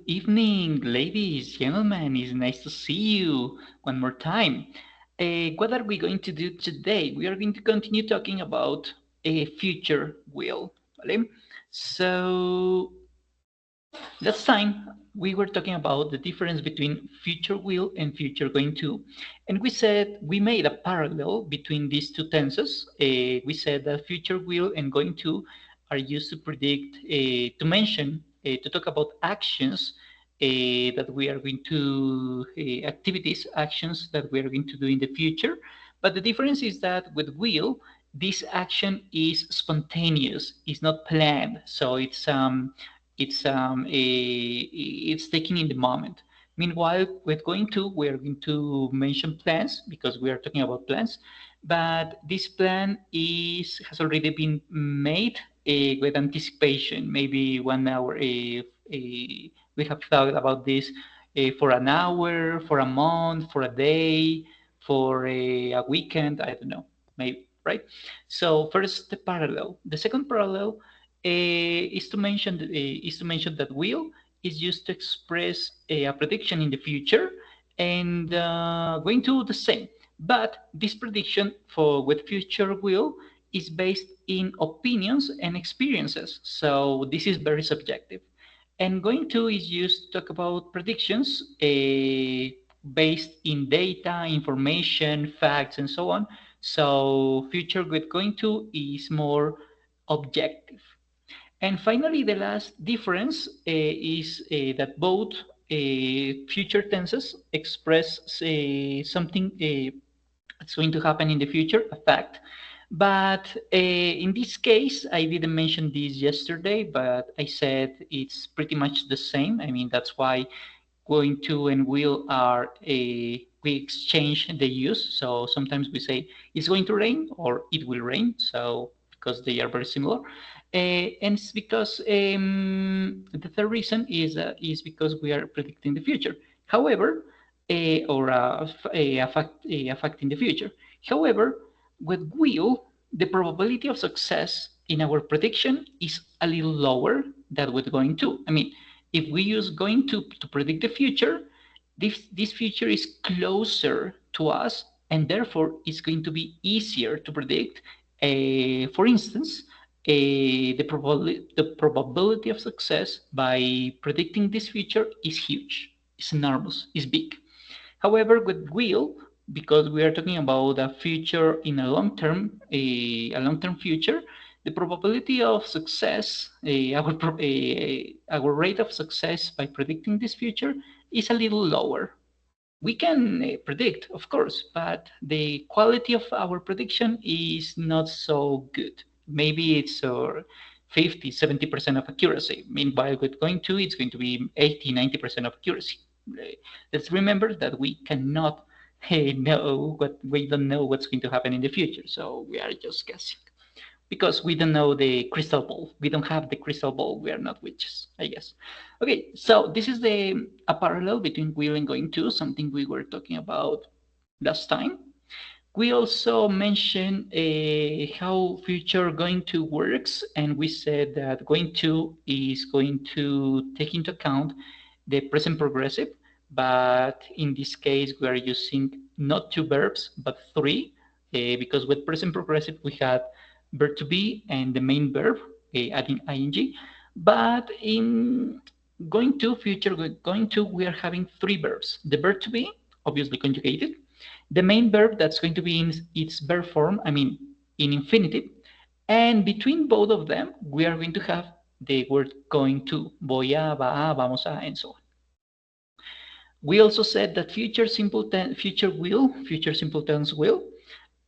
evening, ladies, gentlemen. It's nice to see you one more time. What are we going to do today? We are going to continue talking about a future will. ¿Vale? So last time we were talking about the difference between future will and future going to, and we said we made a parallel between these two tenses. We said that future will and going to are used to predict, to mention, to talk about actions that we are going to, activities, actions that we are going to do in the future. But the difference is that with will, this action is spontaneous, it's not planned, so it's taken in the moment. Meanwhile, with going to, we're going to mention plans because we are talking about plans, but this plan has already been made with anticipation. Maybe 1 hour. We have thought about this for an hour, for a month, for a day, for a weekend. I don't know, maybe, right? So first the parallel. The second parallel is to mention that will is used to express a prediction in the future, and going to the same. But this prediction for with future will is based in opinions and experiences. So this is very subjective. And going to is used to talk about predictions based in data, information, facts, and so on. So future with going to is more objective. And finally, the last difference is that both future tenses express something that's going to happen in the future, a fact. But in this case, I didn't mention this yesterday, but I said it's pretty much the same. I mean, that's why going to and will are we exchange the use. So sometimes we say it's going to rain or it will rain. So because they are very similar, and it's because the third reason is because we are predicting the future. However, or a fact in the future. However, with will, the probability of success in our prediction is a little lower than with going to. I mean, if we use going to predict the future, this future is closer to us, and therefore it's going to be easier to predict. For instance, the probability of success by predicting this future is huge, it's enormous, it's big. However, with will, because we are talking about a future in a long-term future, the probability of success, our rate of success by predicting this future is a little lower. We can predict, of course, but the quality of our prediction is not so good. Maybe it's 50, 70% of accuracy. Meanwhile, with going to, it's going to be 80, 90% of accuracy. Let's remember that we cannot know what we don't know what's going to happen in the future. So we are just guessing because we don't know the crystal ball. We don't have the crystal ball. We are not witches, I guess. Okay, so this is a parallel between will and going to, something we were talking about last time. We also mentioned how future going to works, and we said that going to is going to take into account the present progressive, but in this case we are using not two verbs but three, because with present progressive we had verb to be and the main verb adding ing, but in going to future going to we are having three verbs: the verb to be, obviously conjugated, the main verb that's going to be in its verb form, I mean in infinitive, and between both of them we are going to have the word going to, voy a, va a, vamos a, and so on. We also said that future simple tense will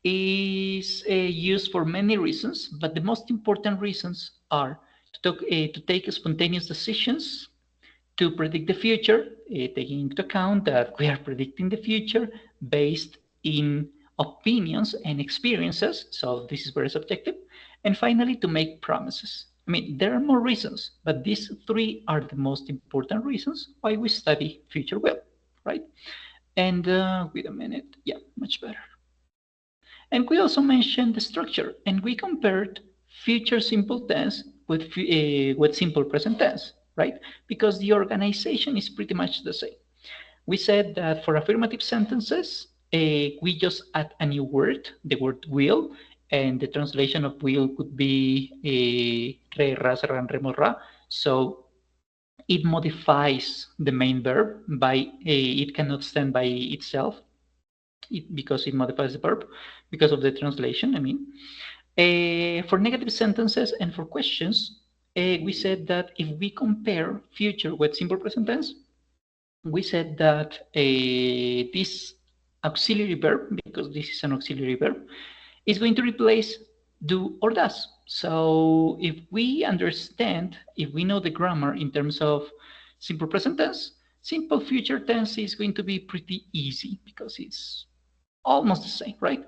is used for many reasons, but the most important reasons are to take spontaneous decisions, to predict the future, taking into account that we are predicting the future based in opinions and experiences, so this is very subjective, and finally to make promises. I mean, there are more reasons, but these three are the most important reasons why we study future will, right? And wait a minute, yeah, much better. And we also mentioned the structure, and we compared future simple tense with simple present tense. right? Because the organization is pretty much the same. We said that for affirmative sentences, we just add a new word, the word will, and the translation of will could be re, ra, ran, remo, ra. So it modifies the main verb by it cannot stand by itself because it modifies the verb because of the translation. I mean, for negative sentences and for questions, we said that if we compare future with simple present tense, we said that this auxiliary verb, because this is an auxiliary verb, is going to replace do or does. So if we understand, if we know the grammar in terms of simple present tense, simple future tense is going to be pretty easy because it's almost the same, right?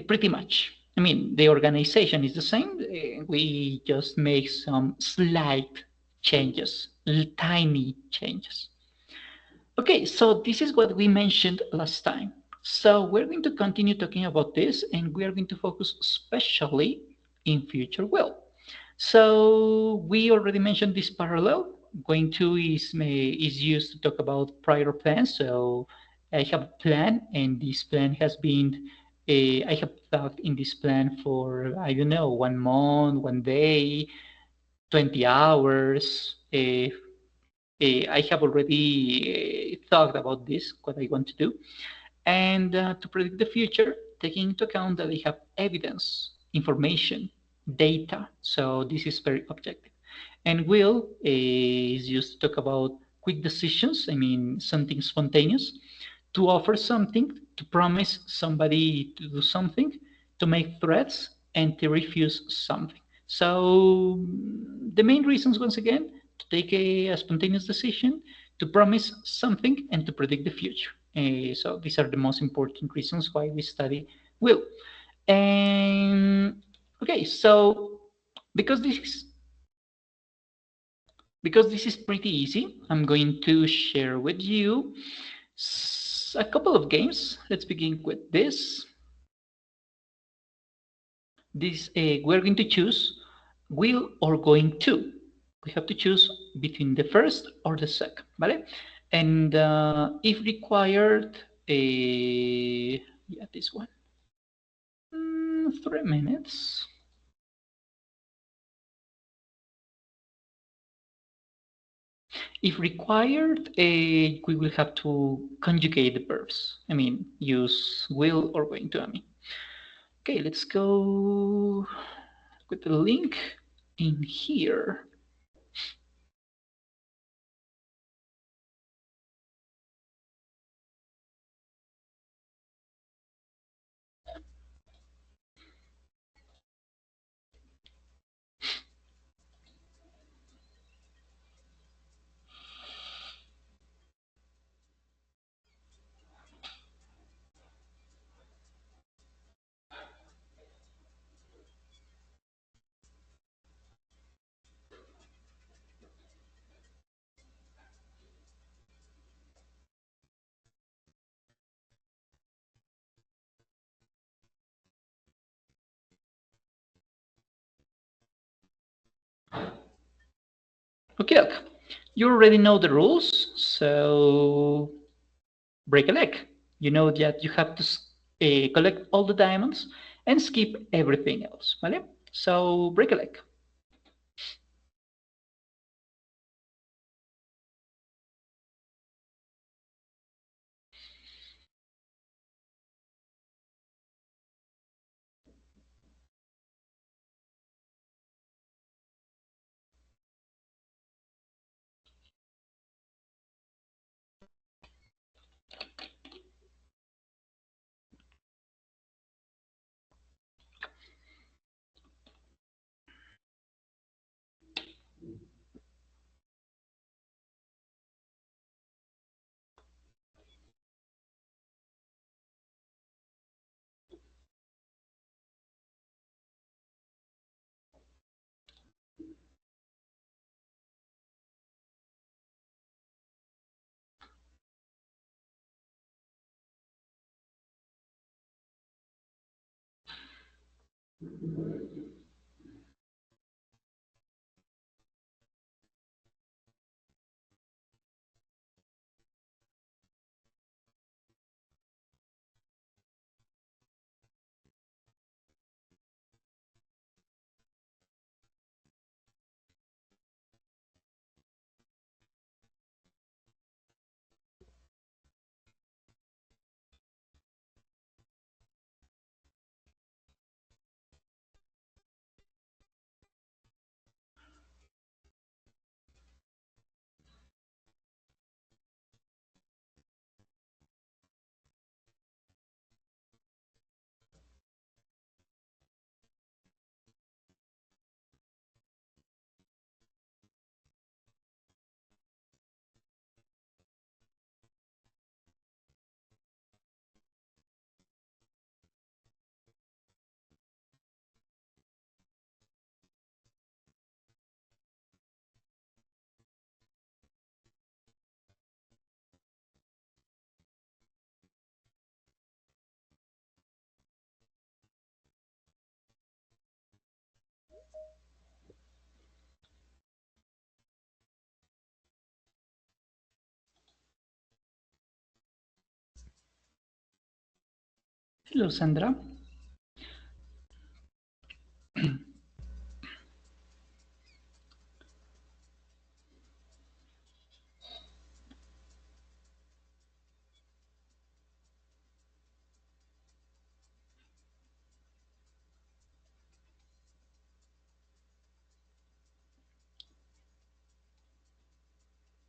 Pretty much. I mean, the organization is the same. We just make some slight changes, tiny changes. Okay, so this is what we mentioned last time. So we're going to continue talking about this, and we are going to focus especially in future will. So we already mentioned this parallel. Going to is used to talk about prior plans. So I have a plan, and this plan has been I have thought in this plan for I don't know 1 month, 1 day, 20 hours. I have already thought about this, what I want to do, and to predict the future, taking into account that I have evidence, information, data. So this is very objective. And will is used to talk about quick decisions. I mean, something spontaneous, to offer something, to promise somebody to do something, to make threats, and to refuse something. So the main reasons, once again, to take a spontaneous decision, to promise something, and to predict the future. So these are the most important reasons why we study will. And okay, so because this is because this is pretty easy, I'm going to share with you a couple of games. Let's begin with this. We're going to choose will or going to. We have to choose between the first or the second, ¿vale? And if required, yeah, this one. 3 minutes. If required, we will have to conjugate the verbs. I mean, use will or going to. I mean, okay, let's go with the link in here. Okay, look, you already know the rules, so break a leg. You know that you have to collect all the diamonds and skip everything else, ¿vale? So break a leg. Hello, Sandra.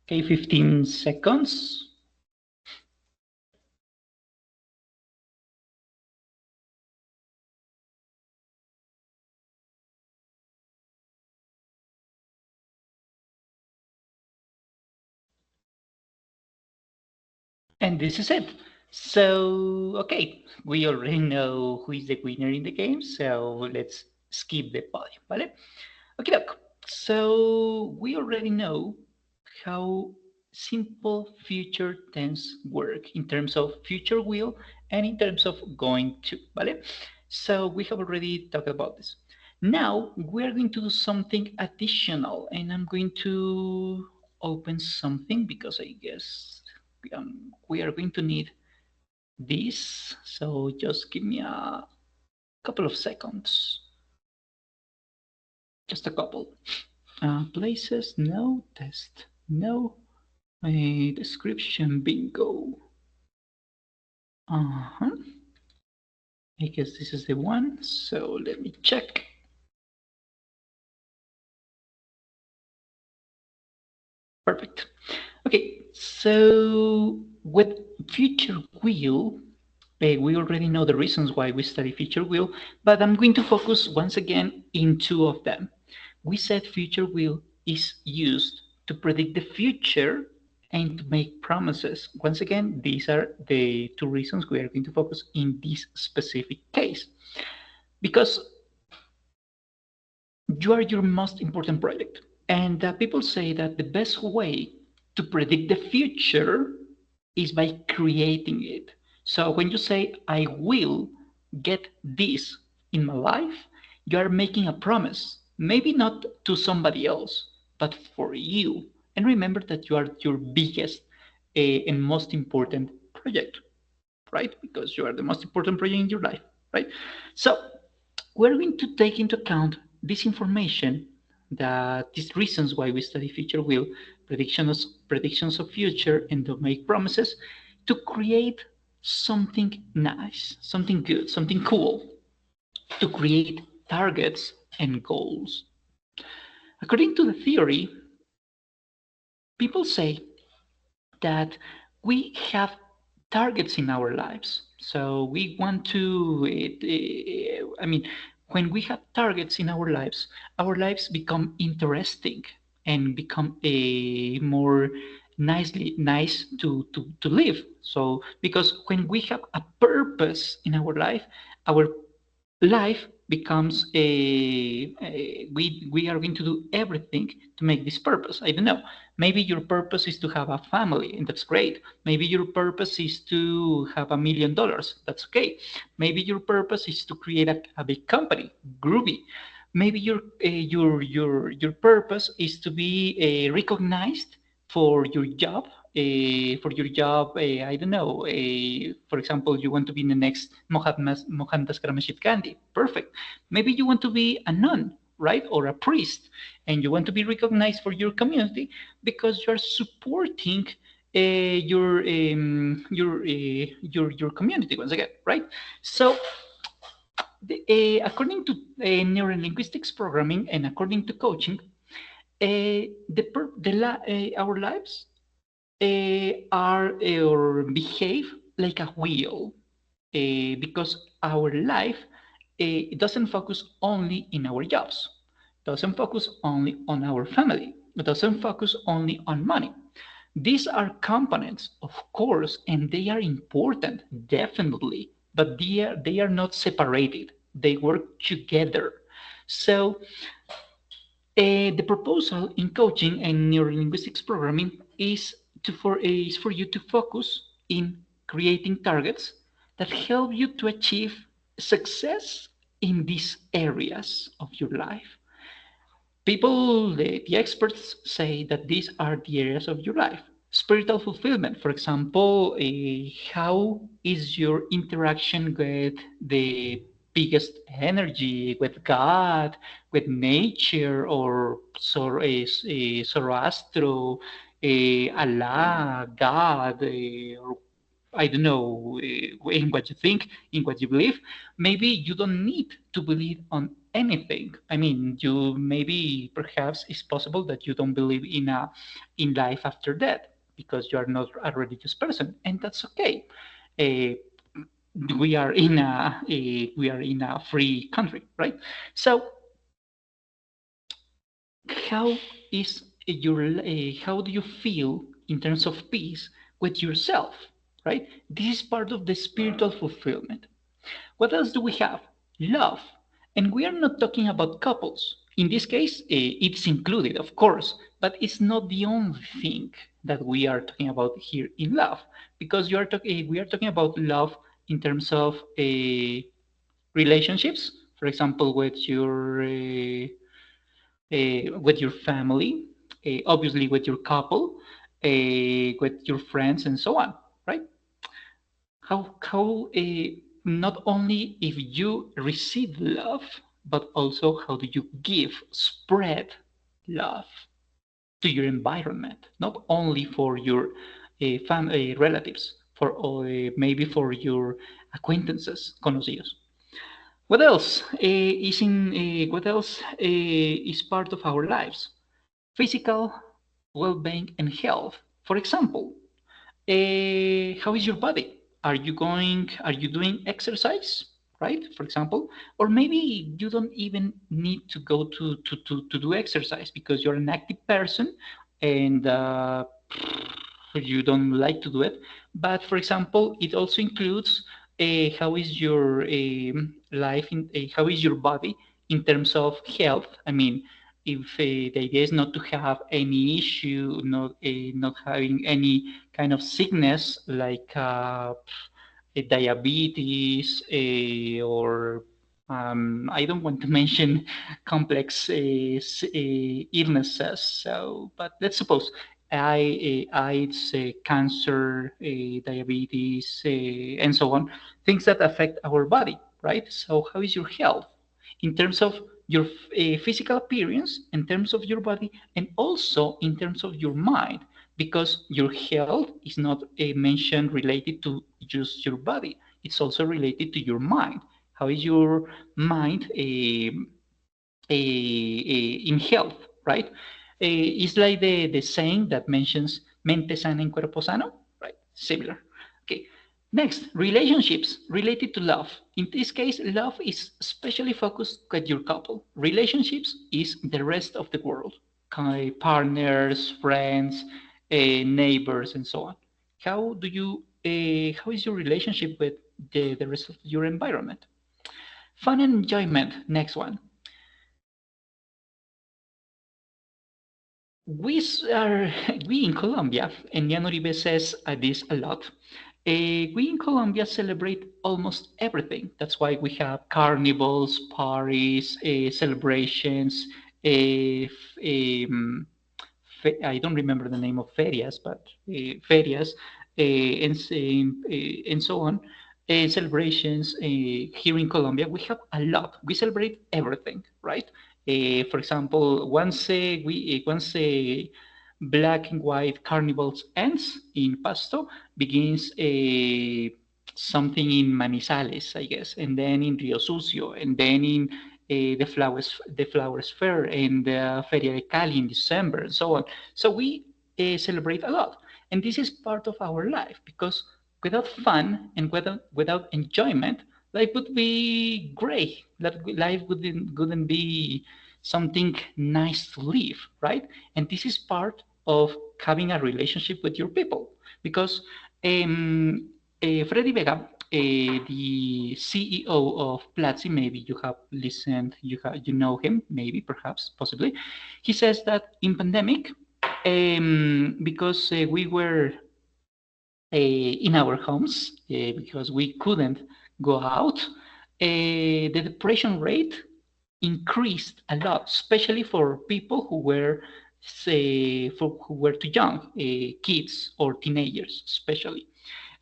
Okay, 15 seconds. And this is it. So, okay, we already know who is the winner in the game, so let's skip the podium, ¿vale? Okay, look. So we already know how simple future tense work in terms of future will and in terms of going to, ¿vale? So we have already talked about this. Now we're going to do something additional, and I'm going to open something because I guess we are going to need this. So just give me a couple of seconds, just a couple. Places, no. Test, no. Description, bingo. Uh-huh. I guess this is the one. So let me check. Perfect. Okay, so with future wheel, we already know the reasons why we study future wheel, but I'm going to focus once again in two of them. We said future will is used to predict the future and to make promises. Once again, these are the two reasons we are going to focus in this specific case. Because you are your most important project. And people say that the best way to predict the future is by creating it. So when you say, I will get this in my life, you are making a promise, maybe not to somebody else, but for you. And remember that you are your biggest and most important project, right? Because you are the most important project in your life, right? So we're going to take into account this information, that these reasons why we study future will, predictions of future, and to make promises to create something nice, something good, something cool, to create targets and goals. According to the theory, people say that we have targets in our lives. So we want to, I mean, when we have targets in our lives become interesting and become a more nice to live. So because when we have a purpose in our life becomes we are going to do everything to make this purpose. I don't know, maybe your purpose is to have a family, and that's great. Maybe your purpose is to have $1 million, that's okay. Maybe your purpose is to create a big company, groovy. Maybe your purpose is to be recognized for your job. I don't know. For example, you want to be the next Mohandas Karamashid Gandhi. Perfect. Maybe you want to be a nun, right, or a priest, and you want to be recognized for your community because you are supporting your community once again, right? So according to neurolinguistics programming and according to coaching, our lives are or behave like a wheel, because our life doesn't focus only in our jobs, doesn't focus only on our family, doesn't focus only on money. These are components, of course, and they are important, definitely, but they are not separated. They work together. So the proposal in coaching and neurolinguistics programming is for you to focus in creating targets that help you to achieve success in these areas of your life. People, the experts say that these are the areas of your life. spiritual fulfillment. For example, how is your interaction with the biggest energy, with God, with nature, or Zoroastro, Allah, God, or I don't know, in what you think, in what you believe. Maybe you don't need to believe on anything. I mean, you maybe perhaps it's possible that you don't believe in life after death because you are not a religious person, and that's okay. Uh, we are in a free country, right? So how is how do you feel in terms of peace with yourself, right? This is part of the spiritual fulfillment. What else do we have? Love. And we are not talking about couples. In this case, it's included, of course, but it's not the only thing that we are talking about here in love, because we are talking about love in terms of relationships, for example, with your family, obviously with your couple, with your friends, and so on, right? How not only if you receive love, but also how do you spread love to your environment, not only for your relatives, for maybe for your acquaintances, conocidos. What else what else is part of our lives? Physical well-being and health. For example, how is your body? Are you doing exercise, right? For example, or maybe you don't even need to go to do exercise because you're an active person and you don't like to do it. But for example, it also includes how is your life, how is your body in terms of health? I mean, if the idea is not to have any issue, not having any kind of sickness like diabetes or I don't want to mention complex illnesses. So, but let's suppose AIDS, cancer, diabetes, and so on, things that affect our body, right? So, how is your health in terms of your physical appearance, in terms of your body, and also in terms of your mind? Because your health is not mentioned related to just your body, it's also related to your mind. How is your mind in health, right? It's like the saying that mentions mente sana en cuerpo sano, right? Similar. Okay. Next, relationships related to love. In this case, love is especially focused with your couple. Relationships is the rest of the world, partners, friends, neighbors, and so on. How is your relationship with the rest of your environment? Fun and enjoyment. Next one. We are we in Colombia, and Jan Uribe says this a lot. We in Colombia celebrate almost everything. That's why we have carnivals, parties, celebrations. I don't remember the name of ferias, but ferias, and so on. Celebrations here in Colombia, we have a lot. We celebrate everything, right? For example, once black and white carnivals ends in Pasto, begins something in Manizales, I guess, and then in Rio Sucio, and then in the flowers fair and the Feria de Cali in December, and so on. So we celebrate a lot, and this is part of our life because without fun and without enjoyment, life would be gray. That life wouldn't be something nice to live, right? And this is part of having a relationship with your people because Freddy Vega, the CEO of Platzi, maybe you have listened, you know him, maybe, perhaps, possibly. He says that in pandemic, because we were in our homes because we couldn't go out, the depression rate increased a lot, especially for people who were say, for who were too young, kids or teenagers especially.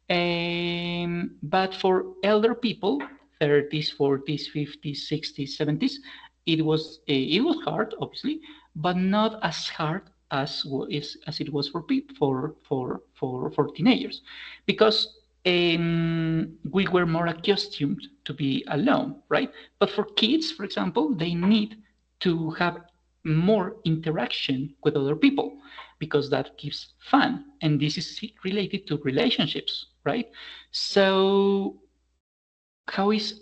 But for elder people, 30s, 40s, 50s, 60s, 70s, it was hard, obviously, but not as hard as it was for people for teenagers, because we were more accustomed to be alone, right? But for kids, for example, they need to have more interaction with other people because that gives fun, and this is related to relationships, right? So how is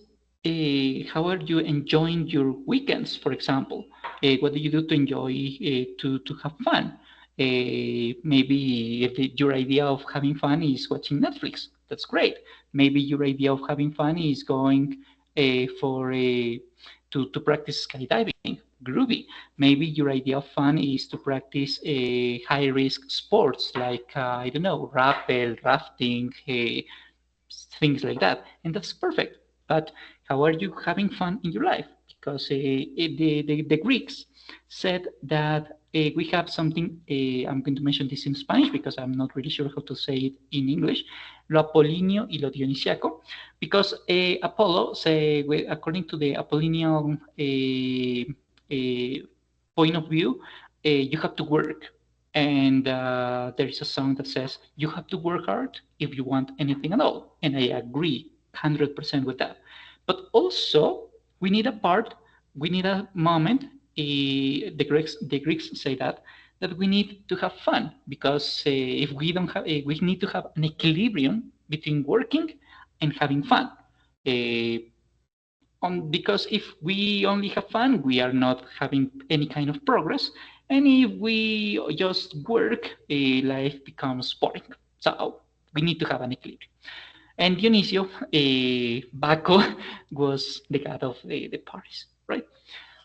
how are you enjoying your weekends, for example? What do you do to enjoy to have fun? Maybe if your idea of having fun is watching Netflix, that's great. Maybe your idea of having fun is going for a to practice skydiving, groovy. Maybe your idea of fun is to practice high risk sports like I don't know, rappel, rafting, things like that, and that's perfect. But how are you having fun in your life? Because the Greeks said that we have something. I'm going to mention this in Spanish because I'm not really sure how to say it in English. Lo apolíneo y lo dionisiaco, because Apollo, say, according to the Apollinian point of view, you have to work. And there is a song that says, you have to work hard if you want anything at all. And I agree 100% with that. But also, we need a part, we need a moment. The Greeks say that we need to have fun because if we don't have, we need to have an equilibrium between working and having fun. Uh, because if we only have fun, we are not having any kind of progress. And if we just work, life becomes boring. So we need to have an equilibrium. And Dionisio, Baco, was the god of the parties, right?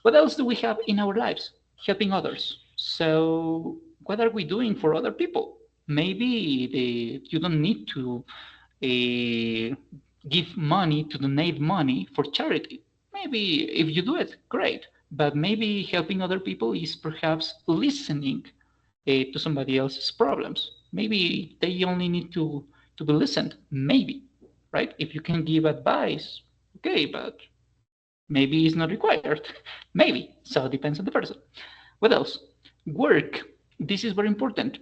What else do we have in our lives? Helping others. So what are we doing for other people? Maybe you don't need to uh, give money to donate money for charity. Maybe if you do it, great. But maybe helping other people is perhaps listening to somebody else's problems. Maybe they only need to be listened. Maybe, right? If you can give advice, okay, but maybe it's not required. Maybe. So it depends on the person. What else? Work. This is very important.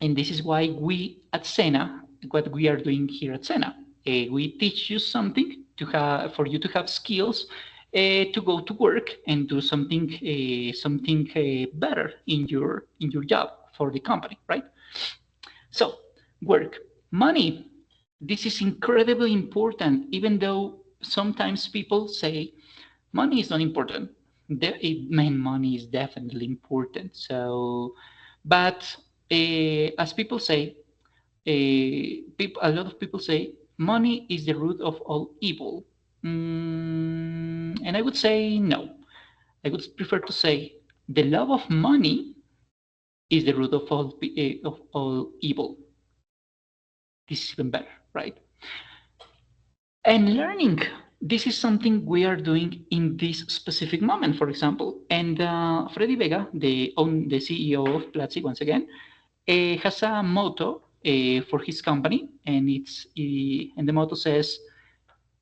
And this is why we at Sena, what we are doing here at Sena, we teach you something to have for you to have skills to go to work and do something better in your job for the company, right? So work, money. This is incredibly important, even though sometimes people say money is not important. Money is definitely important. So, but as people say, a lot of people say money is the root of all evil. And I would say no. I would prefer to say the love of money is the root of all evil. This is even better, right? And learning. This is something we are doing in this specific moment, for example. And Freddy Vega, the CEO of Platzi, once again, has a motto for his company, and and the motto says,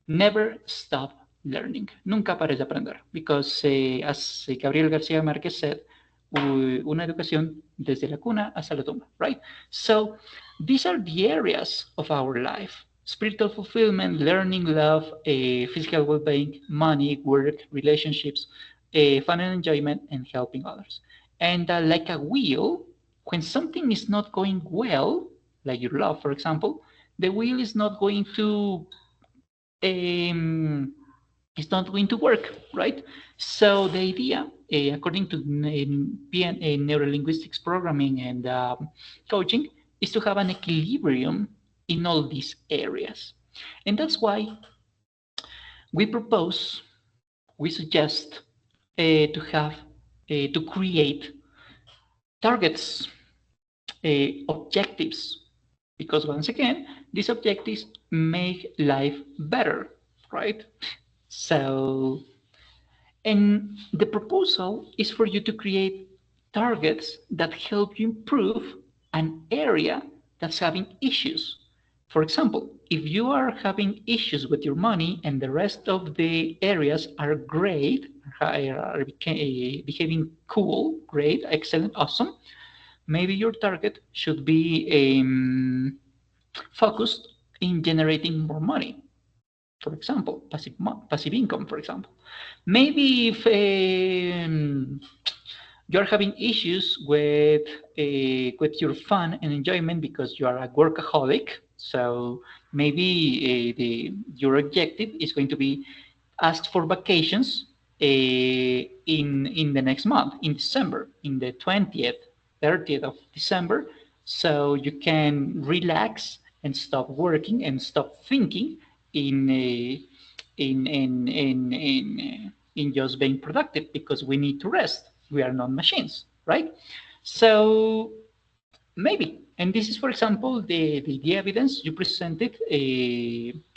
"Never stop learning." Nunca pares de aprender, because as Gabriel García Márquez said, una educación desde la cuna hasta la tumba, right? So these are the areas of our life: spiritual fulfillment, learning, love, physical well-being, money, work, relationships, fun and enjoyment, and helping others. And like a wheel, when something is not going well, like your love, for example, the wheel is not going to um, work, right? So the idea, according to neurolinguistics programming and coaching, is to have an equilibrium in all these areas. And that's why we propose, we suggest to create targets, objectives, because once again, these objectives make life better, right? So, and the proposal is for you to create targets that help you improve an area that's having issues. For example, if you are having issues with your money and the rest of the areas are great, are behaving cool, great, excellent, awesome, maybe your target should be focused in generating more money. For example, passive income, for example. Maybe if you're having issues with your fun and enjoyment because you are a workaholic, so maybe your objective is going to be ask for vacations in the next month, in December, in the 20th, 30th of December, so you can relax and stop working and stop thinking in in just being productive, because we need to rest. We are not machines, right? So maybe, and this is, for example, the evidence you presented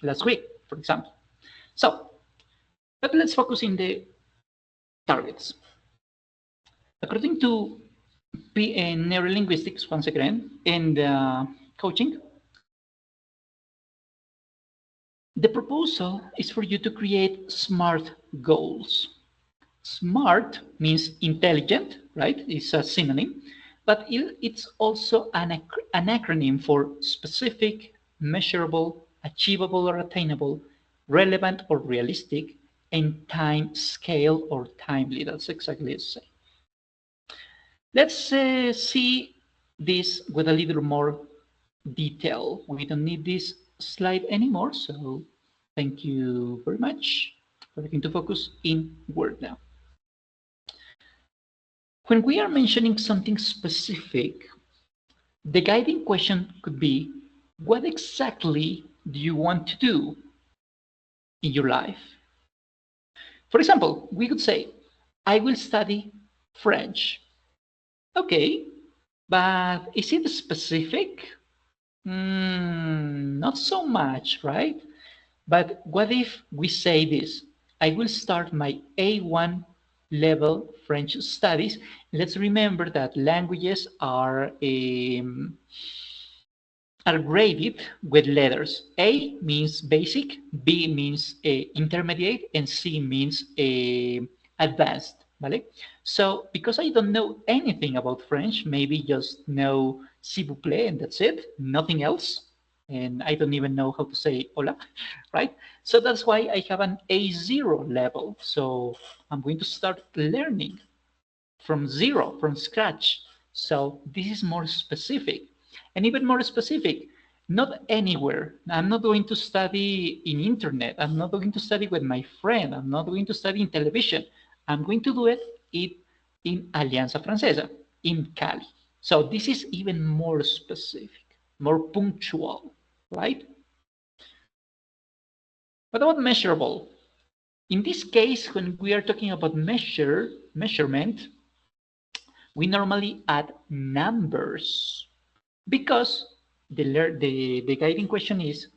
last week, for example. So, but let's focus in the targets. According to neurolinguistics, once again, and coaching, the proposal is for you to create SMART goals. SMART means intelligent, right? It's a synonym, but it's also an acronym for specific, measurable, achievable or attainable, relevant or realistic, and time scale or timely. That's exactly the same. Let's see this with a little more detail. We don't need this slide anymore, so thank you very much. We're going to focus in Word now. When we are mentioning something specific, the guiding question could be, what exactly do you want to do in your life? For example, we could say, I will study French. Okay, but is it specific? Not so much, right? But what if we say this? I will start my A1 level French studies. Let's remember that languages are graded with letters. A means basic, B means intermediate, and C means advanced. Vale? So because I don't know anything about French, maybe just know s'il vous plaît and that's it, nothing else. And I don't even know how to say hola, right? So that's why I have an A0 level. So I'm going to start learning from zero, from scratch. So this is more specific. And even more specific, not anywhere. I'm not going to study in internet. I'm not going to study with my friend. I'm not going to study in television. I'm going to do it in Alianza Francesa, in Cali. So this is even more specific, more punctual, right? What about measurable? In this case, when we are talking about measurement, we normally add numbers, because the guiding question is,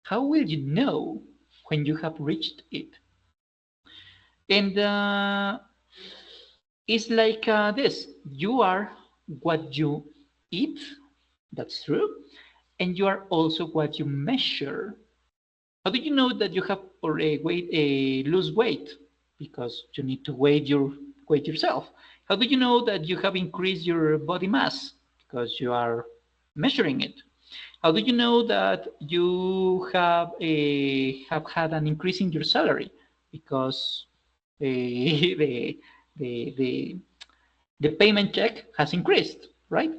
how will you know when you have reached it? And it's like this. You are what you eat, that's true, and you are also what you measure. How do you know that you have lose weight? Because you need to weigh yourself. How do you know that you have increased your body mass? Because you are measuring it. How do you know that you have had an increase in your salary? Because the, the, the payment check has increased, right?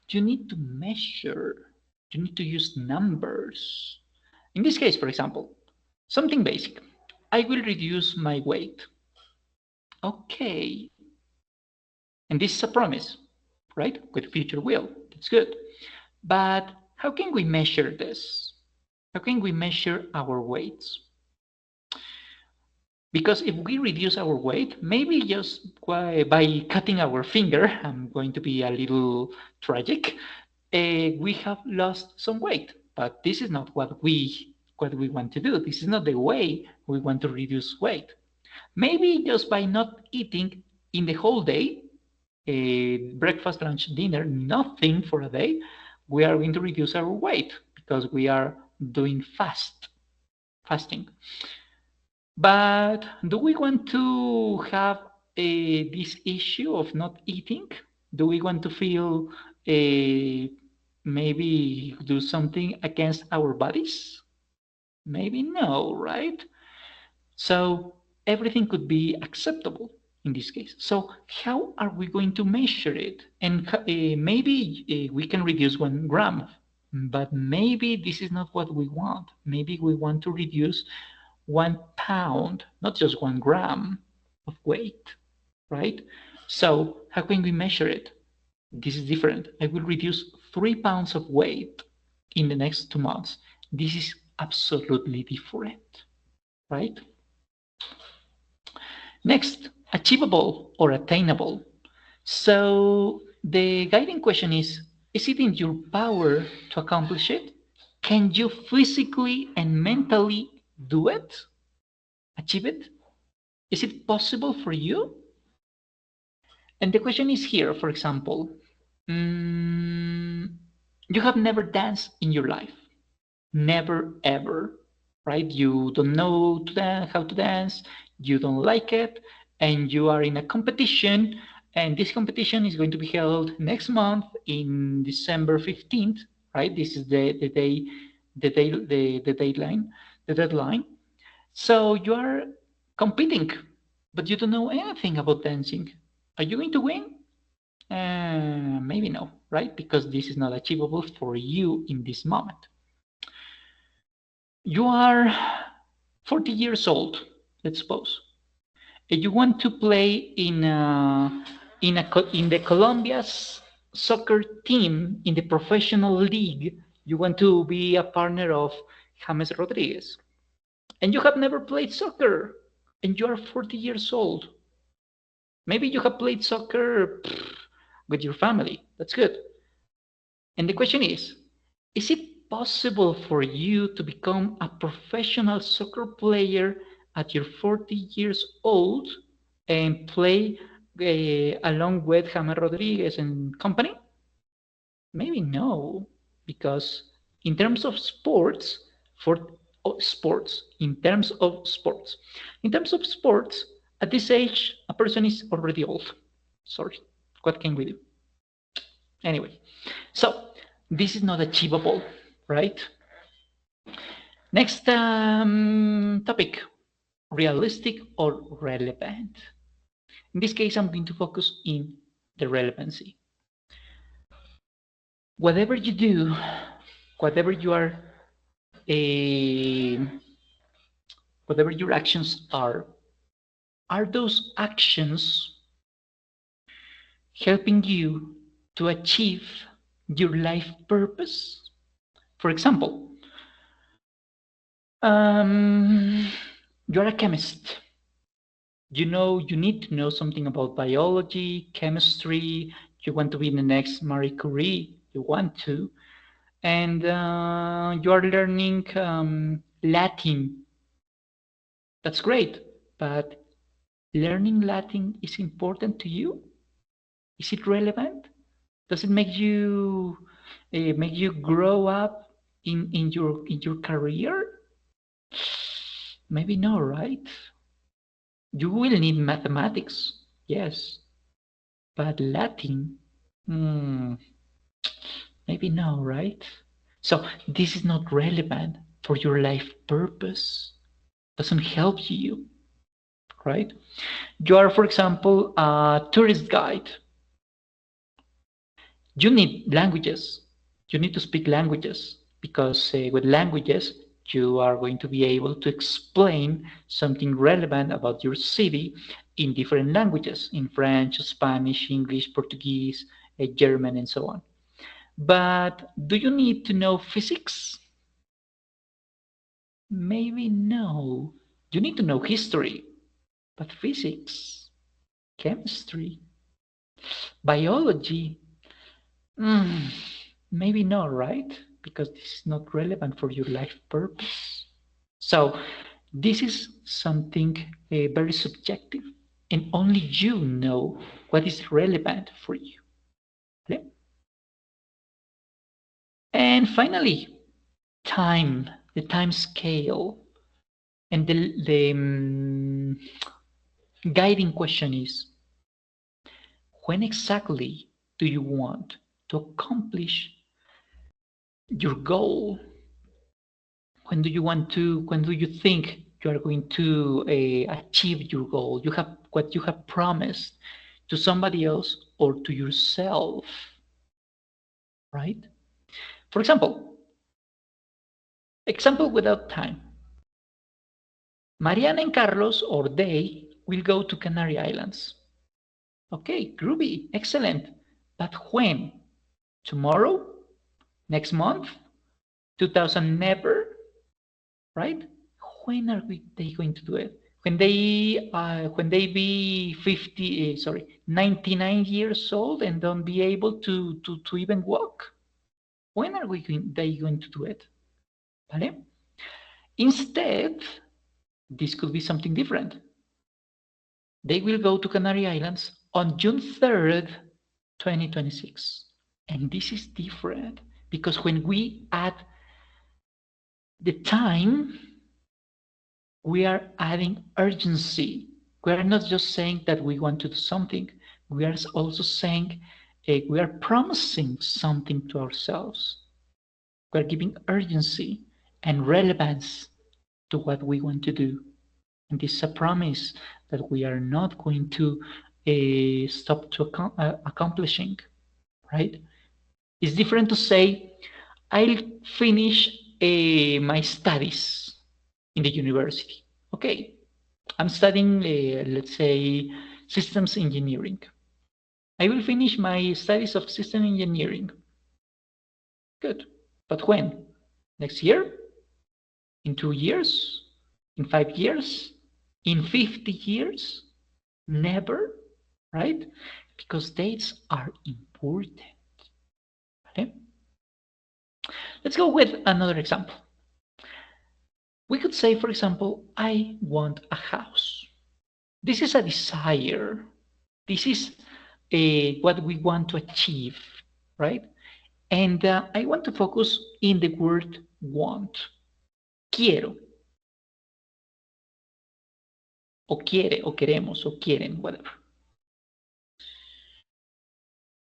You need to measure. You need to use numbers. In this case, for example, something basic. I will reduce my weight. Okay. And this is a promise, right? With future will. That's good. But how can we measure this? How can we measure our weights? Because if we reduce our weight, maybe just by cutting our finger, I'm going to be a little tragic, we have lost some weight. But this is not what we want to do. This is not the way we want to reduce weight. Maybe just by not eating in the whole day, breakfast, lunch, dinner, nothing for a day, we are going to reduce our weight because we are doing fasting. But do we want to have this issue of not eating? Do we want to feel maybe do something against our bodies? Maybe no, right? So everything could be acceptable in this case. So how are we going to measure it? And maybe we can reduce 1 gram, but maybe this is not what we want. Maybe we want to reduce 1 pound, not just 1 gram of weight, right? So how can we measure it? This is different. I will reduce 3 pounds of weight in the next 2 months. This is absolutely different, right? Next, achievable or attainable. So the guiding question is it in your power to accomplish it? Can you physically and mentally do it? Achieve it? Is it possible for you? And the question is here, for example, you have never danced in your life. Never ever, right? You don't know to dance, how to dance, you don't like it, and you are in a competition, and this competition is going to be held next month in December 15th, right? This is the deadline. So you are competing, but you don't know anything about dancing. Are you going to win? Maybe no, right? Because this is not achievable for you in this moment. You are 40 years old, let's suppose, and you want to play in the Colombia's soccer team in the professional league. You want to be a partner of James Rodriguez, and you have never played soccer, and you are 40 years old. Maybe you have played soccer with your family. That's good. And the question is it possible for you to become a professional soccer player at your 40 years old and play along with James Rodriguez and company? Maybe no, because in terms of sports, in terms of sports, at this age, a person is already old. Sorry, what can we do? Anyway, so this is not achievable, right? Next topic, realistic or relevant. In this case, I'm going to focus in the relevancy. Whatever you do, whatever you are, whatever your actions are those actions helping you to achieve your life purpose? For example, you're a chemist. You know you need to know something about biology, chemistry. You want to be the next Marie Curie. You want to, and you are learning Latin. That's great, but learning Latin is important to you? Is it relevant? Does it make you grow up in your career? Maybe no, right? You will need mathematics, yes, but Latin, maybe no, right? So this is not relevant for your life purpose. Doesn't help you, right? You are, for example, a tourist guide. You need languages. You need to speak languages because with languages, you are going to be able to explain something relevant about your city in different languages, in French, Spanish, English, Portuguese, German, and so on. But do you need to know physics? Maybe no. You need to know history, but physics, chemistry, biology, maybe not, right? Because this is not relevant for your life purpose. So this is something very subjective, and only you know what is relevant for you. Okay? And finally, time, the time scale. And the guiding question is, when exactly do you want to accomplish your goal? When do you think you are going to achieve your goal? You have what you have promised to somebody else or to yourself, right? For example without time. Mariana and Carlos, or they, will go to Canary Islands. Okay, groovy, excellent. But when? Tomorrow? Next month? 2000 never? Right? When are they going to do it? When they be 99 years old and don't be able to even walk? When are they going to do it? ¿Vale? Instead, this could be something different. They will go to Canary Islands on June 3rd, 2026. And this is different because when we add the time, we are adding urgency. We are not just saying that we want to do something. We are also saying we are promising something to ourselves. We are giving urgency and relevance to what we want to do. And this is a promise that we are not going to stop to accomplishing, right? It's different to say, I'll finish my studies in the university. Okay, I'm studying, let's say, systems engineering. I will finish my studies of system engineering. Good. But when? Next year? In 2 years? In 5 years? In 50 years? Never, right? Because dates are important. Okay? Let's go with another example. We could say, for example, I want a house. This is a desire. This is what we want to achieve, right? And I want to focus in the word want. Quiero. O quiere, o queremos, o quieren, whatever.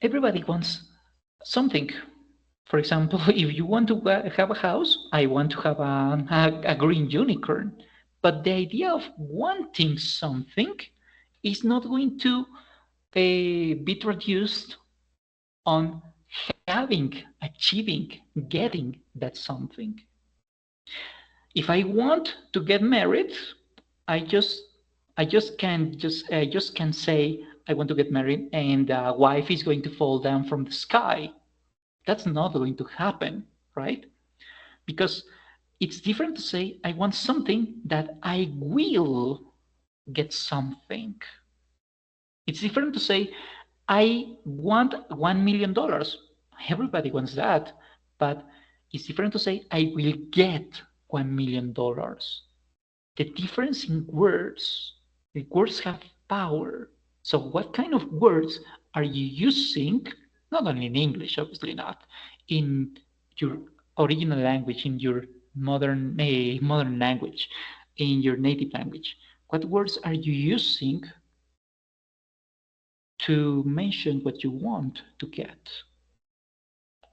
Everybody wants something. For example, if you want to have a house, I want to have a green unicorn. But the idea of wanting something is not going to be traduced on having, achieving, getting that something. If I want to get married, I just can say I want to get married and a wife is going to fall down from the sky. That's not going to happen, right? Because it's different to say I want something that I will get something. It's different to say I want $1 million. Everybody wants that, but it's different to say I will get $1 million. The difference in words, the words have power. So what kind of words are you using, not only in English, obviously not, in your original language, in your modern language, in your native language? What words are you using to mention what you want to get?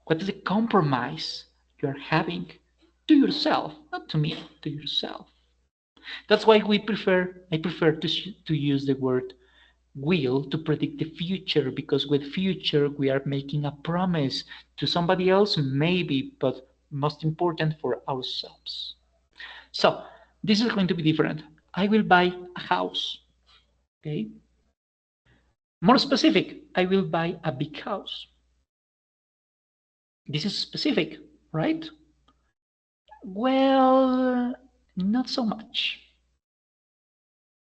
What is the compromise you are having to yourself, not to me, to yourself? That's why I prefer to use the word will to predict the future, because with future we are making a promise to somebody else, maybe, but most important for ourselves. So this is going to be different. I will buy a house. Okay. More specific, I will buy a big house. This is specific, right? Well, not so much.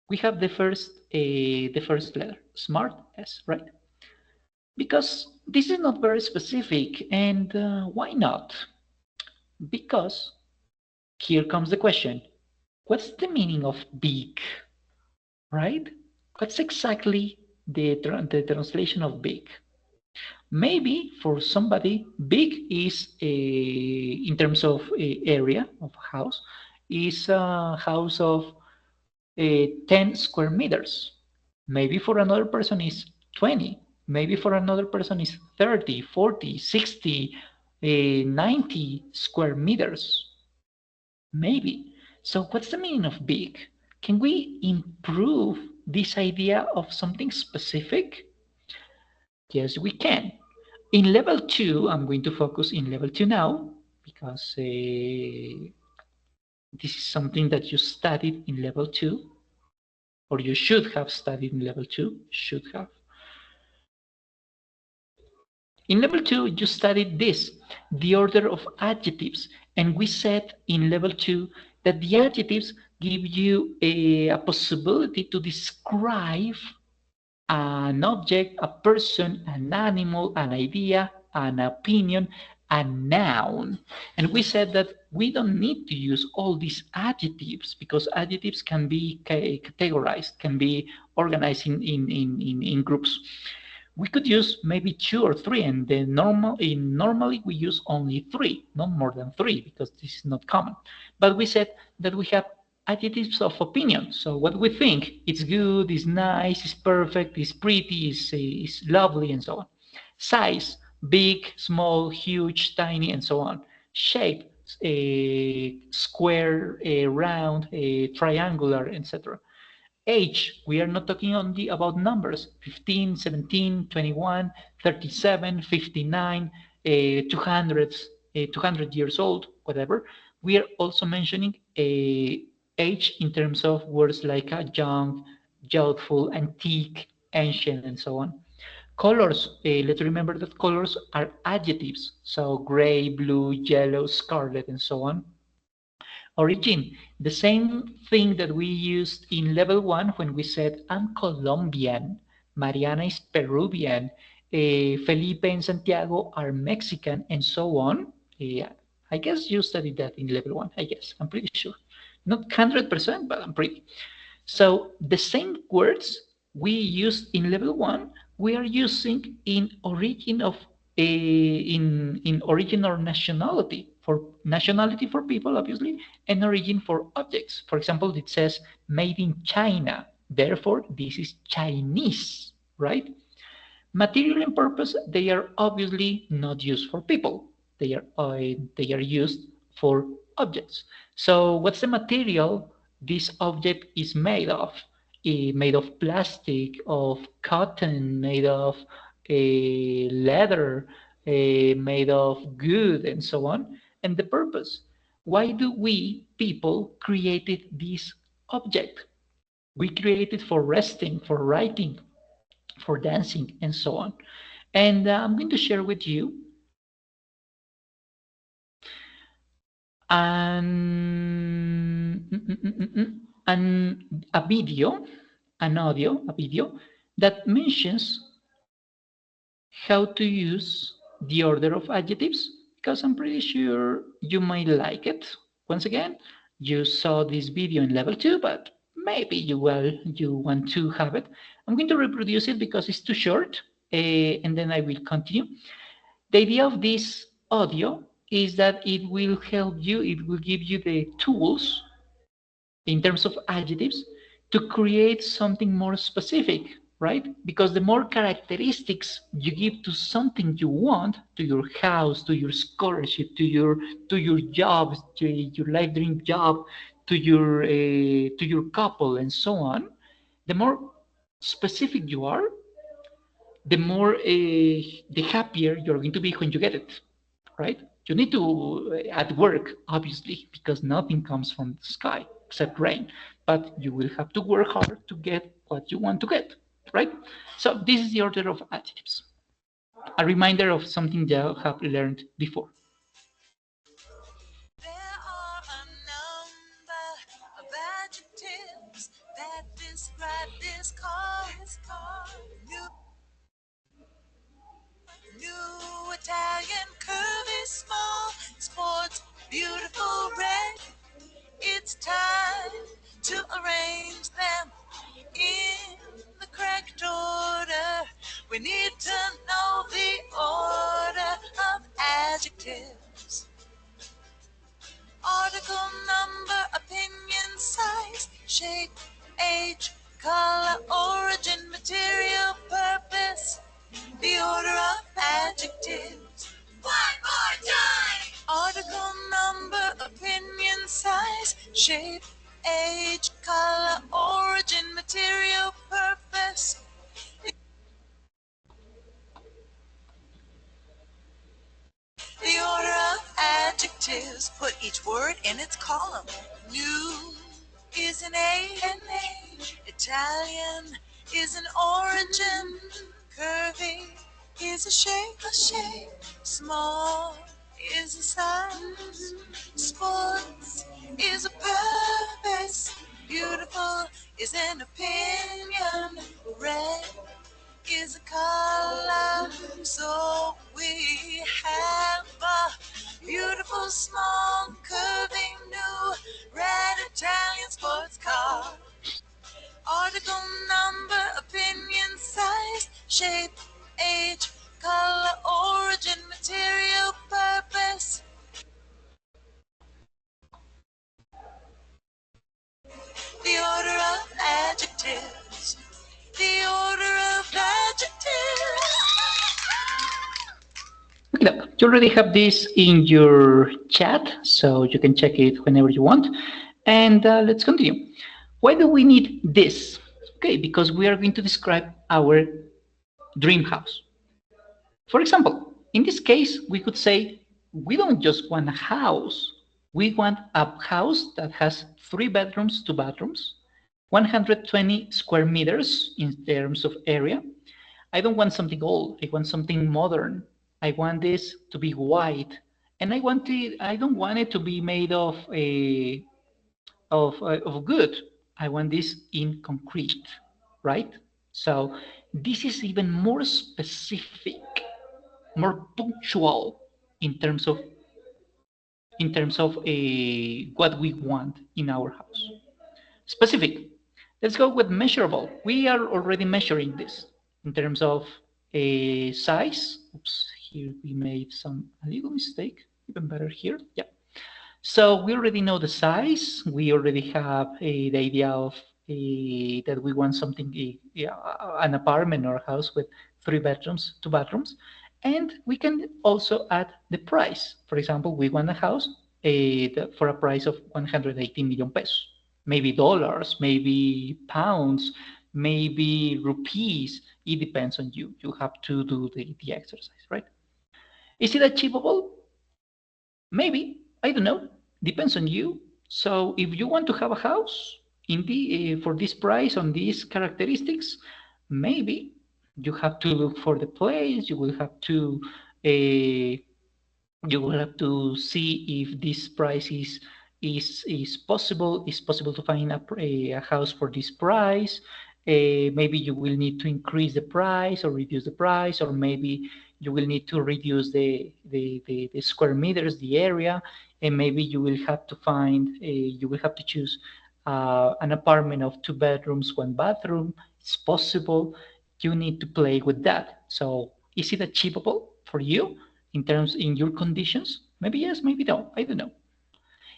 We have the first letter, smart, S, right? Because this is not very specific, and why not? Because here comes the question: what's the meaning of big, right? What's exactly the translation of big? Maybe for somebody, big is in terms of area of house, is a house of 10 square meters. Maybe for another person is 20. Maybe for another person is 30, 40, 60, 90 square meters. Maybe. So what's the meaning of big? Can we improve this idea of something specific? Yes, we can. In level 2, I'm going to focus in level 2 now because this is something that you studied in level 2, or you should have studied in level 2, should have. In level 2, you studied this, the order of adjectives, and we said in level 2 that the adjectives give you a possibility to describe an object, a person, an animal, an idea, an opinion, a noun. And we said that we don't need to use all these adjectives because adjectives can be categorized, can be organized in groups. We could use maybe two or three, and then normally we use only three, not more than three, because this is not common. But we said that we have adjectives of opinion. So what we think, it's good, it's nice, it's perfect, it's pretty, it's lovely, and so on. Size, big, small, huge, tiny, and so on. Shape, square, round, triangular, etc. Age, we are not talking only about numbers, 15, 17, 21, 37, 59, 200, 200 years old, whatever. We are also mentioning age in terms of words like young, youthful, antique, ancient, and so on. Colors, let's remember that colors are adjectives, so gray, blue, yellow, scarlet, and so on. Origin, the same thing that we used in level 1 when we said I'm Colombian, Mariana is Peruvian, Felipe and Santiago are Mexican, and so on. I guess you studied that in level 1, I guess, I'm pretty sure. Not 100%, but I'm pretty. So the same words we used in level 1, we are using in origin of in origin or nationality for people, obviously, and origin for objects. For example, it says made in China. Therefore, this is Chinese, right? Material and purpose, they are obviously not used for people. They are used for objects. So what's the material this object is made of? Made of plastic, of cotton, made of leather, made of wood, and so on. And the purpose. Why do we people created this object? We create it for resting, for writing, for dancing, and so on. And I'm going to share with you an, a video, a video that mentions how to use the order of adjectives because I'm pretty sure you might like it. Once again, you saw this video in level 2, but maybe you want to have it. I'm going to reproduce it because it's too short, and then I will continue. The idea of this audio is that it will help you, it will give you the tools in terms of adjectives to create something more specific, right? Because the more characteristics you give to something you want, to your house, to your scholarship, to your job, to your life dream job, to your couple, and so on, the more specific you are, the more the happier you're going to be when you get it, right? You need to at work, obviously, because nothing comes from the sky except rain. But you will have to work hard to get what you want to get, right? So this is the order of adjectives. A reminder of something you have learned before. There are a number of adjectives that describe this car. New, new Italian, curvy, small, sports, beautiful red. It's time to arrange them in. adjectives. Article number, opinion, size, shape, age, color, origin, material, purpose. The order of adjectives. One more time. Article number, opinion, size, shape, age, color, origin, material, purpose. The order of adjectives. Put each word in its column. New is an age. Italian is an origin. Curvy is a shape. Small is a size. Sports is a purpose. Beautiful is an opinion. Red is a color. So we have a beautiful, small, curving, new red Italian sports car. Article number, opinion, size, shape, age, color, origin, material, purpose. The order of adjectives. The order of adjectives. Look it up. You already have this in your chat, so you can check it whenever you want. And let's continue. Why do we need this? Okay, because we are going to describe our dream house. For example, in this case, we could say we don't just want a house. We want a house that has 3 bedrooms, 2 bathrooms, 120 square meters in terms of area. I don't want something old. I want something modern. I want this to be white, and I don't want it to be made of good. I want this in concrete, right? So this is even more specific, more punctual in terms of what we want in our house. Specific. Let's go with measurable. We are already measuring this in terms of a size. Oops, here we made a little mistake. Even better here. Yeah. So we already know the size. We already have the idea of that we want something, an apartment or a house with 3 bedrooms, 2 bathrooms. And we can also add the price. For example, we want a house for a price of 118 million pesos. Maybe dollars, maybe pounds, maybe rupees. It depends on you. You have to do the exercise, right? Is it achievable? Maybe. I don't know. Depends on you. So if you want to have a house for this price on these characteristics, maybe you have to look for the place. Uh, you will have to see if this price is possible. Is possible to find a house for this price. Maybe you will need to increase the price or reduce the price, or maybe you will need to reduce the square meters, the area, and maybe you will have to you will have to choose an apartment of 2 bedrooms, 1 bathroom. It's possible. You need to play with that. So is it achievable for you in your conditions? Maybe yes, maybe no. I don't know.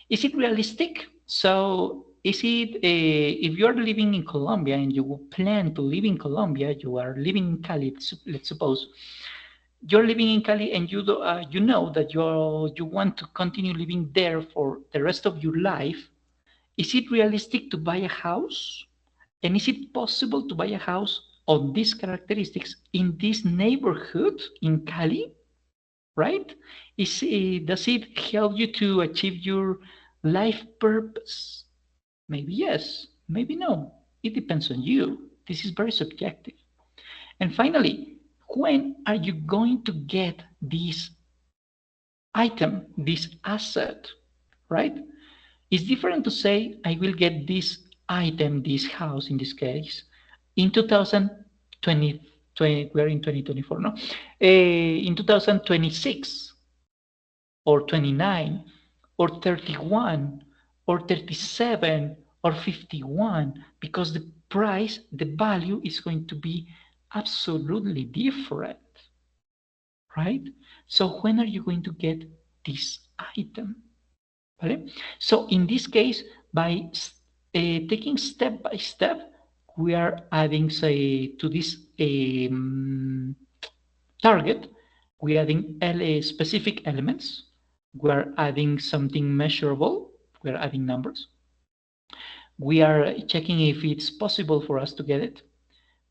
Is it realistic? So is it if you are living in Colombia and you plan to live in Colombia, you are living in Cali, let's suppose, you're living in Cali and you know that you want to continue living there for the rest of your life. Is it realistic to buy a house? And is it possible to buy a house of these characteristics in this neighborhood in Cali? Right? Does it help you to achieve your life purpose? Maybe yes, maybe no. It depends on you. This is very subjective. And finally, when are you going to get this item, this asset, right? It's different to say, I will get this item, this house in this case, in 2020, we're in 2024, no? In 2026, or 29, or 31, or 37, or 51, because the price, the value is going to be absolutely different, right? So when are you going to get this item? ¿Vale? So in this case, by taking step by step, we are adding, say, to this target, we are adding specific elements. We are adding something measurable. We are adding numbers. We are checking if it's possible for us to get it.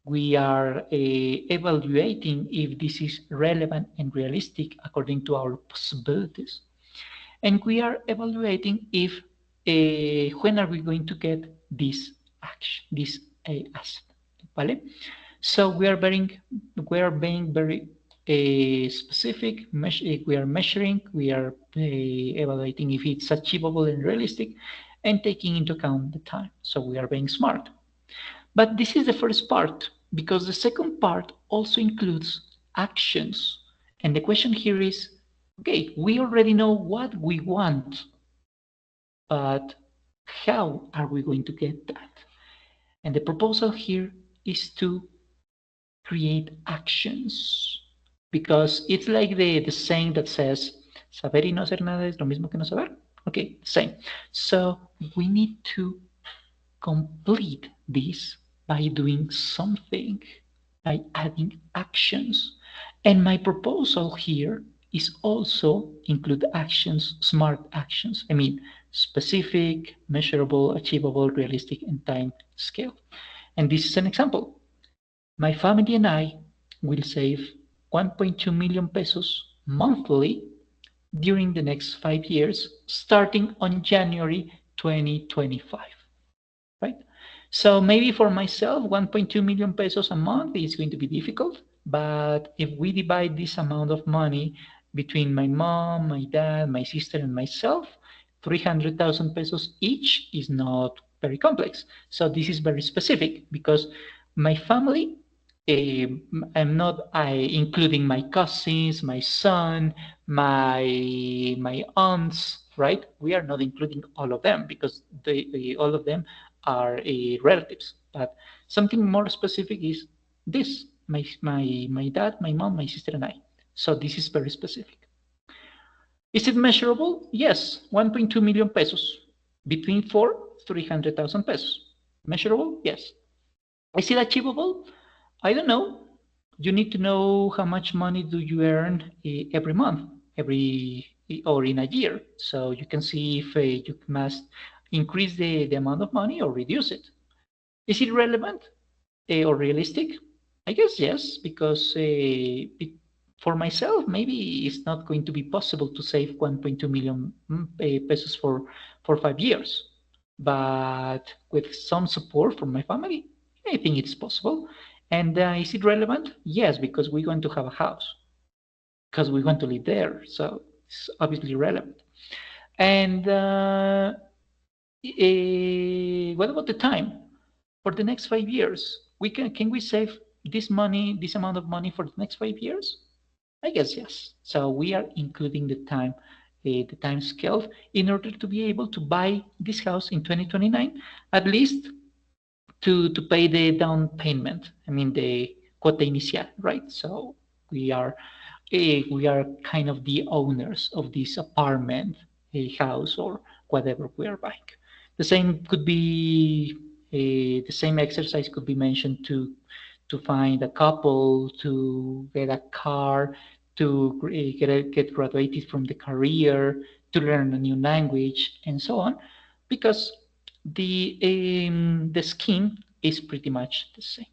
We are evaluating if this is relevant and realistic according to our possibilities. And we are evaluating if when are we going to get this action, this asset, ¿vale? So we are being very specific. We are measuring, we are evaluating if it's achievable and realistic, and taking into account the time. So we are being smart. But this is the first part, because the second part also includes actions. And the question here is, okay, we already know what we want, but how are we going to get that? And the proposal here is to create actions, because it's like the saying that says, saber y no hacer nada es lo mismo que no saber. Okay, same. So we need to complete this by doing something, by adding actions. And my proposal here is also include actions, smart actions. I mean, specific, measurable, achievable, realistic, and time scale. And this is an example. My family and I will save 1.2 million pesos monthly during the next 5 years, starting on January 2025. Right? So maybe for myself, 1.2 million pesos a month is going to be difficult. But if we divide this amount of money between my mom, my dad, my sister, and myself, 300,000 pesos each is not very complex. So this is very specific because my family, I'm not including my cousins, my son, my aunts, right? We are not including all of them because all of them are relatives. But something more specific is this: my dad, my mom, my sister, and I. So this is very specific. Is it measurable? Yes, 1.2 million pesos between 300,000 pesos. Measurable? Yes. Is it achievable? I don't know. You need to know how much money do you earn every month, or in a year. So you can see if you must increase the amount of money or reduce it. Is it relevant or realistic? I guess yes, because for myself, maybe it's not going to be possible to save 1.2 million pesos for 5 years. But with some support from my family, I think it's possible. And is it relevant? Yes, because we're going to have a house, because we want to live there. So it's obviously relevant. And what about the time? For the next 5 years, can we save this money, this amount of money for the next 5 years? I guess yes. So we are including the time scale in order to be able to buy this house in 2029, at least to pay the down payment. I mean the cuota inicial, right? So we are kind of the owners of this apartment, a house, or whatever we are buying. The same could be the same exercise could be mentioned to find a couple, to get a car, to get graduated from the career, to learn a new language, and so on, because the scheme is pretty much the same.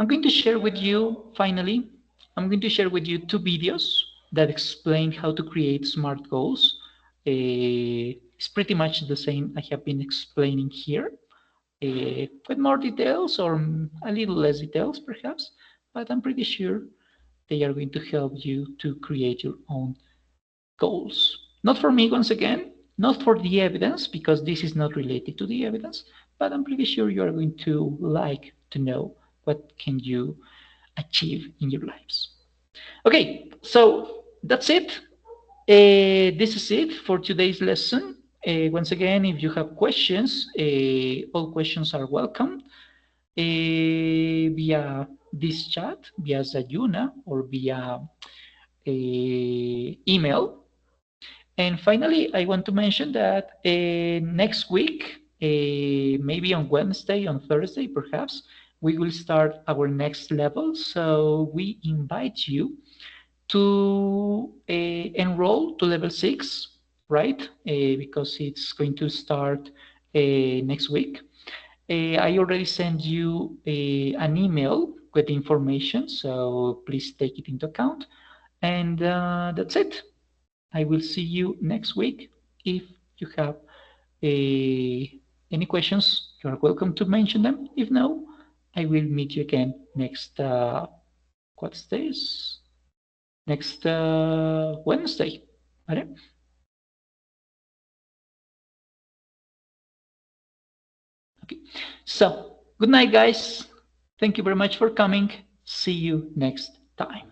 I'm going to share with you, finally, I'm going to share with you 2 videos that explain how to create SMART goals. It's pretty much the same I have been explaining here, with more details or a little less details perhaps, but I'm pretty sure they are going to help you to create your own goals. Not for me, once again, not for the evidence, because this is not related to the evidence, but I'm pretty sure you are going to like to know what can you achieve in your lives. Okay, so that's it. This is it for today's lesson. Once again, if you have questions, all questions are welcome via this chat, via Zayuna, or via email. And finally, I want to mention that next week, maybe on Wednesday, on Thursday, perhaps, we will start our next level. So we invite you to enroll to level 6, right? Because it's going to start next week. I already sent you an email with the information, so please take it into account. And that's it. I will see you next week. If you have any questions, you are welcome to mention them. If no, I will meet you again next, what's this? Next Wednesday. ¿Vale? Okay. So, good night, guys. Thank you very much for coming. See you next time.